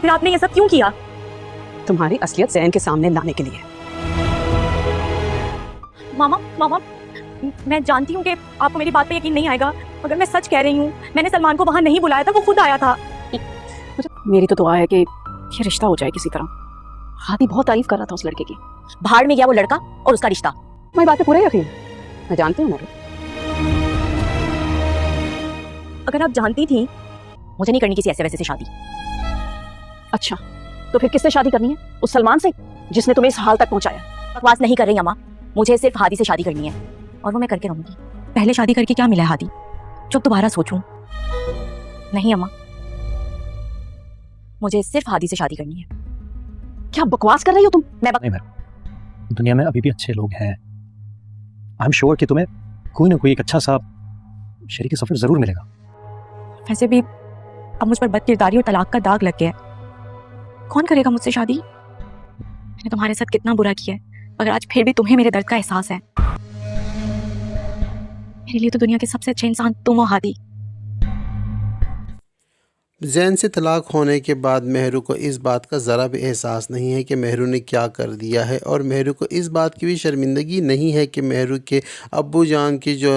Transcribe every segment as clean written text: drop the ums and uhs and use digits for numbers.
तो फिर आपने ये सब क्यों किया؟ तुम्हारी असलियत ज़हन के सामने लाने के लिए। मामा, मैं जानती हूँ कि आपको मेरी बात पे यकीन नहीं आएगा, मगर मैं सच कह रही हूँ, मैंने सलमान को वहाँ नहीं बुलाया था, वो खुद आया था। मेरी तो दुआ है कि ये रिश्ता हो जाए किसी तरह। हादी बहुत तारीफ कर रहा था उस लड़के की। भाड़ में गया वो लड़का और उसका रिश्ता। मेरी बात पे पूरा यकीन, मैं जानती हूँ। अगर आप जानती थी, मुझे नहीं करनी किसी ऐसे वैसे से शादी। अच्छा, तो फिर किससे शादी करनी है? उस सलमान से जिसने तुम्हें इस हाल तक पहुंचाया? बकवास नहीं कर रही अम्मा, मुझे सिर्फ हादी से शादी करनी है और वो मैं करके रहूंगी। पहले शादी करके क्या मिला है हादी, जब दोबारा सोचूं? नहीं अम्मा, मुझे सिर्फ हादी से शादी करनी है। क्या बकवास कर रही हो तुम? नहीं मैम, दुनिया में अभी भी अच्छे लोग हैं। आई एम श्योर कि तुम्हें कोई ना कोई एक अच्छा सा शरीक सफर जरूर मिलेगा। वैसे भी अब मुझ पर बदकिरदारी और तलाक का दाग लग गया है। कौन करेगा मुझसे शादी? मैंने तुम्हारे साथ कितना बुरा किया है, मगर आज फिर भी तुम्हें मेरे दर्द का एहसास है। मेरे लिए तो दुनिया के सबसे अच्छे इंसान तुम हो हादी। ज़ैन से तलाक होने के बाद मेहरू को इस बात का ज़रा भी एहसास नहीं है कि मेहरू ने क्या कर दिया है, और मेहरू को इस बात की भी शर्मिंदगी नहीं है कि मेहरू के अब्बू जान की जो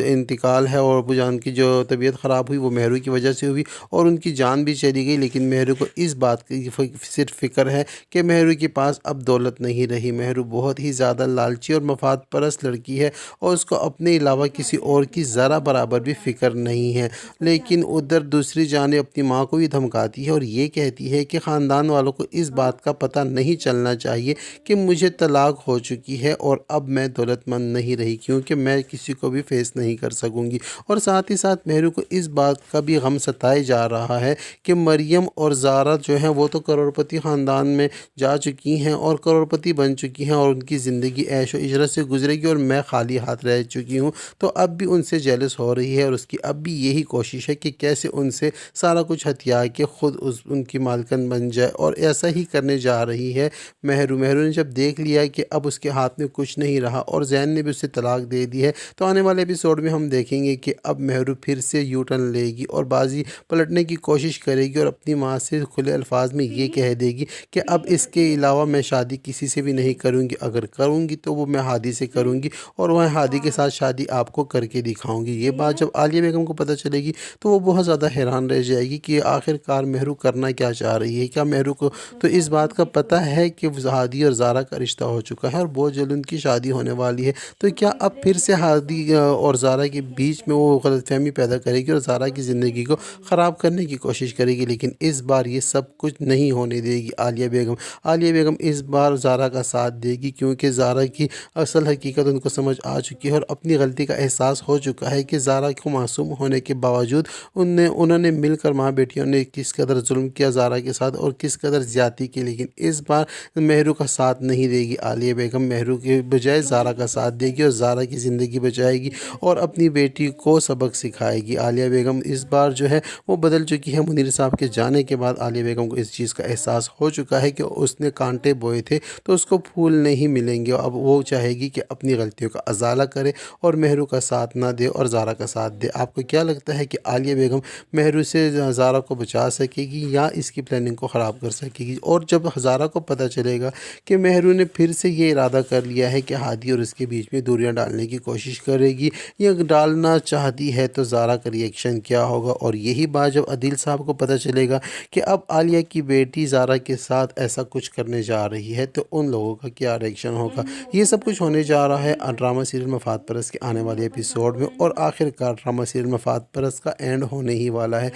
इंतकाल है और अब्बू जान की जो तबीयत ख़राब हुई वो मेहरू की वजह से हुई और उनकी जान भी चली गई। लेकिन मेहरू को इस बात की सिर्फ फ़िक्र है कि मेहरू के पास अब दौलत नहीं रही। मेहरू बहुत ही ज़्यादा लालची और मफाद परस्त लड़की है और उसको अपने अलावा किसी और की ज़रा बराबर भी फ़िक्र नहीं है। लेकिन उधर दूसरी जाने अपनी माँ को भी धमकाती है और ये कहती है कि ख़ानदान वालों को इस बात का पता नहीं चलना चाहिए कि मुझे तलाक हो चुकी है और अब मैं दौलतमंद नहीं रही, क्योंकि मैं किसी को भी फेस नहीं कर सकूंगी। और साथ ही साथ मेहरू को इस बात का भी गम सताए जा रहा है कि मरियम और ज़ारा जो हैं वो तो करोड़पति ख़ानदान में जा चुकी हैं और करोड़पति बन चुकी हैं और उनकी ज़िंदगी ऐश व इशरत से गुजरेगी और मैं खाली हाथ रह चुकी हूँ। तो अब भी उनसे जेलस हो रही है और उसकी अब भी यही कोशिश है कि कैसे उनसे सारा कुछ हथिया के खुद उनकी मालकन बन जाए, और ऐसा ही करने जा रही है मेहरू। मेहरू ने जब देख लिया कि अब उसके हाथ में कुछ नहीं रहा और ज़ैन ने भी उसे तलाक दे दी है, तो आने वाले एपिसोड में हम देखेंगे कि अब मेहरू फिर से यू टर्न लेगी और बाजी पलटने की कोशिश करेगी और अपनी माँ से खुले अल्फाज में ये कह देगी कि अब इसके अलावा मैं शादी किसी से भी नहीं करूँगी, अगर करूँगी तो वो मैं हादी से करूँगी और वह हादी के साथ शादी आपको करके दिखाऊँगी। ये बात जब आलिया बेगम को पता चलेगी तो वो बहुत ज़्यादा हैरान रह जाएगी कि आखिरकार मेहरू करना क्या चाह रही है। क्या मेहरू को तो इस बात का पता है कि हादी और ज़ारा का रिश्ता हो चुका है और बहुत जल्द उनकी शादी होने वाली है, तो क्या अब फिर से हादी और ज़ारा के बीच में वो गलतफहमी पैदा करेगी और ज़ारा की ज़िंदगी को ख़राब करने की कोशिश करेगी? लेकिन इस बार ये सब कुछ नहीं होने देगी आलिया बेगम। आलिया बेगम इस बार ज़ारा का साथ देगी, क्योंकि ज़ारा की असल हकीकत उनको समझ आ चुकी है और अपनी गलती का एहसास हो चुका है कि ज़ारा को मासूम होने के बावजूद उन्होंने मिलकर माँ बेटियों ने किस कदर जुल्म किया ज़ारा के साथ और किस कदर ज़्यादती की। लेकिन इस बार मेहरू का साथ नहीं देगी आलिया बेगम। मेहरू के बजाय ज़ारा का साथ देगी और ज़ारा की ज़िंदगी बचाएगी और अपनी बेटी को सबक सिखाएगी। आलिया बेगम इस बार जो है वो बदल चुकी है। मुनीर साहब के जाने के बाद आलिया बेगम को इस चीज़ का एहसास हो चुका है कि उसने कांटे बोए थे तो उसको फूल नहीं मिलेंगे। अब वो चाहेगी कि अपनी गलतियों का अजाला करे और मेहरू का साथ ना दे और ज़ारा का साथ दे। आपको क्या लगता है कि आलिया बेगम मेहरू से ज़ारा को बचा सकेगी या इसकी प्लानिंग को ख़राब कर सकेगी? और जब ज़ारा को पता चलेगा कि मेहरू ने फिर से ये इरादा कर लिया है कि हादी और इसके बीच में दूरियां डालने की कोशिश करेगी या डालना चाहती है, तो ज़ारा का रिएक्शन क्या होगा? और यही बात जब अदील साहब को पता चलेगा कि अब आलिया की बेटी ज़ारा के साथ ऐसा कुछ करने जा रही है, तो उन लोगों का क्या रिएक्शन होगा? ये सब कुछ होने जा रहा है ड्रामा सीरियल मफाद परस्त के आने वाले एपिसोड में, और आखिरकार ड्रामा सीरियल मफाद परस्त का एंड होने ही वाला है।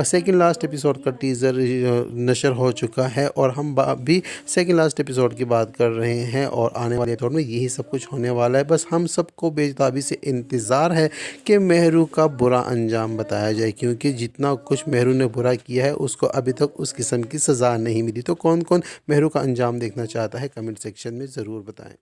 सेकंड लास्ट एपिसोड का टीज़र नशर हो चुका है और हम भी सेकंड लास्ट एपिसोड की बात कर रहे हैं और आने वाले एपिसोड में यही सब कुछ होने वाला है। बस हम सबको बेताबी से इंतज़ार है कि मेहरू का बुरा अंजाम बताया जाए, क्योंकि जितना कुछ मेहरू ने बुरा किया है उसको अभी तक उस किस्म की सज़ा नहीं मिली। तो कौन कौन मेहरू का अंजाम देखना चाहता है कमेंट सेक्शन में ज़रूर बताएं।